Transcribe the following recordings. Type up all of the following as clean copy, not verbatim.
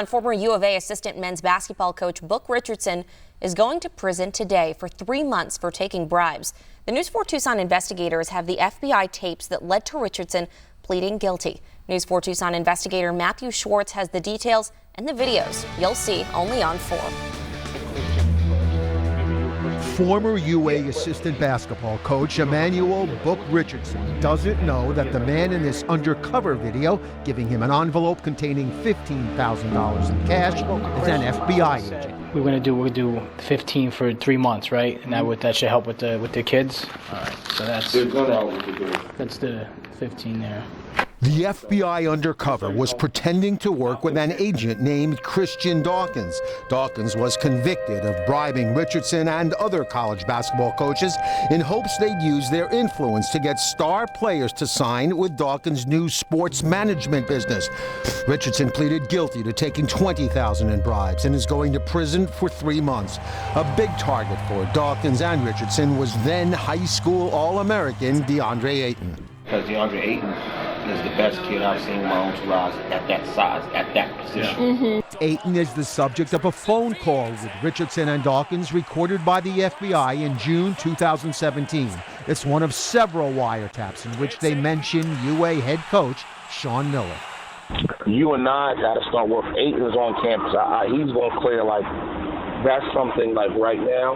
Former U of A assistant men's basketball coach Book Richardson is going to prison today for 3 months for taking bribes. The News 4 Tucson investigators have the FBI tapes that led to Richardson pleading guilty. News 4 Tucson investigator Matthew Schwartz has the details and the videos you'll see only on 4. Former UA assistant basketball coach Emmanuel Book Richardson doesn't know that the man in this undercover video giving him an envelope containing $15,000 in cash is an FBI agent. We'll do 15 for 3 months, right? And that should help with the kids. All right, so that's the 15 there. The FBI undercover was pretending to work with an agent named Christian Dawkins. Dawkins was convicted of bribing Richardson and other college basketball coaches in hopes they'd use their influence to get star players to sign with Dawkins' new sports management business. Richardson pleaded guilty to taking $20,000 in bribes and is going to prison for 3 months. A big target for Dawkins and Richardson was then high school All-American DeAndre Ayton. Because DeAndre Ayton is the best kid I've seen in my own 2 lives at that size, at that position. Ayton is the subject of a phone call with Richardson and Dawkins recorded by the FBI in June 2017. It's one of several wiretaps in which they mention UA head coach Sean Miller. You and I got to start working. Ayton's on campus. He's going to clear, like, that's something, like, right now.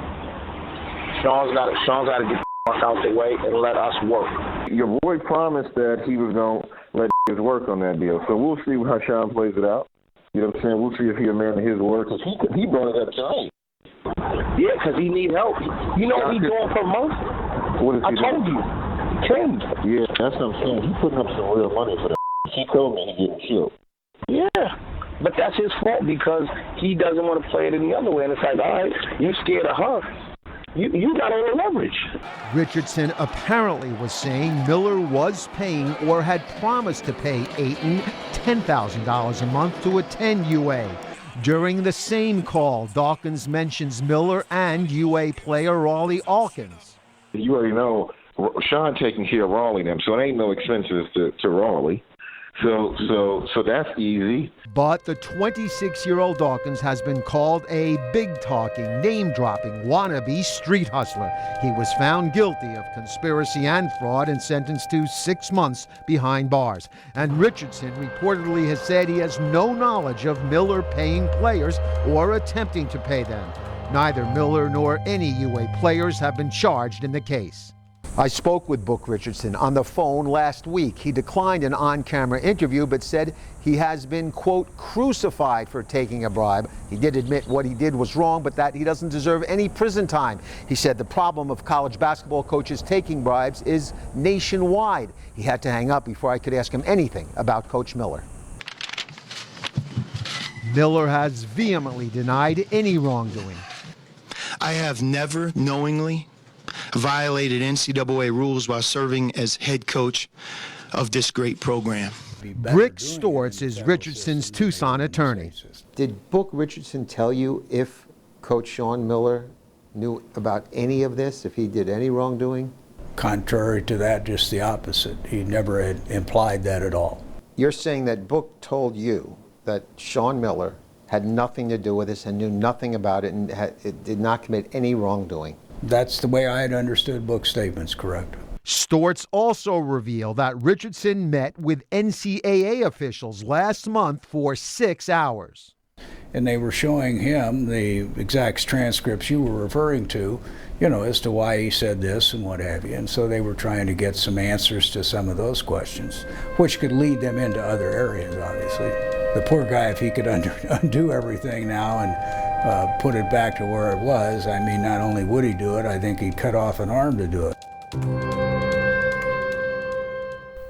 Sean's got to get out the way and let us work. Your boy promised that he was going to let his work on that deal. So we'll see how Sean plays it out. You know what I'm saying? We'll see if he's a man of his word. Because he brought it up tonight. Yeah, because he need help. You know what he's doing per month? What is he told you. Tim. Yeah, that's what I'm saying. He's putting up some real money for that. He told me he getting killed. Yeah. But that's his fault because he doesn't want to play it any other way. And it's like, all right, you scared of her. You got all the leverage. Richardson apparently was saying Miller was paying or had promised to pay Ayton $10,000 a month to attend UA. During the same call, Dawkins mentions Miller and UA player Raleigh Alkins. You already know Sean taking care of Raleigh and them, so it ain't no expenses to Raleigh. So that's easy. But the 26-year-old Dawkins has been called a big-talking, name-dropping, wannabe street hustler. He was found guilty of conspiracy and fraud and sentenced to 6 months behind bars. And Richardson reportedly has said he has no knowledge of Miller paying players or attempting to pay them. Neither Miller nor any UA players have been charged in the case. I spoke with Book Richardson on the phone last week. He declined an on-camera interview but said he has been, quote, crucified for taking a bribe. He did admit what he did was wrong, but that he doesn't deserve any prison time. He said the problem of college basketball coaches taking bribes is nationwide. He had to hang up before I could ask him anything about Coach Miller. Miller has vehemently denied any wrongdoing. I have never knowingly violated NCAA rules while serving as head coach of this great program. Rick Stortz is Richardson's Tucson attorney. Did Book Richardson tell you if Coach Sean Miller knew about any of this, if he did any wrongdoing? Contrary to that, just the opposite. He never had implied that at all. You're saying that Book told you that Sean Miller had nothing to do with this and knew nothing about it and did not commit any wrongdoing? That's the way I had understood Book's statements, correct. Stortz also revealed that Richardson met with NCAA officials last month for 6 hours. And they were showing him the exact transcripts you were referring to, you know, as to why he said this and what have you. And so they were trying to get some answers to some of those questions, which could lead them into other areas, obviously. The poor guy, if he could undo everything now and put it back to where it was, I mean, not only would he do it, I think he'd cut off an arm to do it.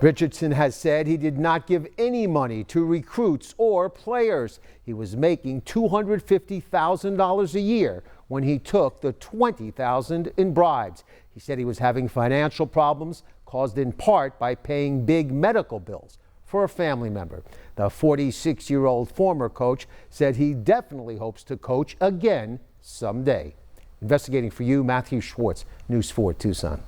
Richardson has said he did not give any money to recruits or players. He was making $250,000 a year when he took the $20,000 in bribes. He said he was having financial problems caused in part by paying big medical bills for a family member. The 46-year-old former coach said he definitely hopes to coach again someday. Investigating for you, Matthew Schwartz, News 4 Tucson.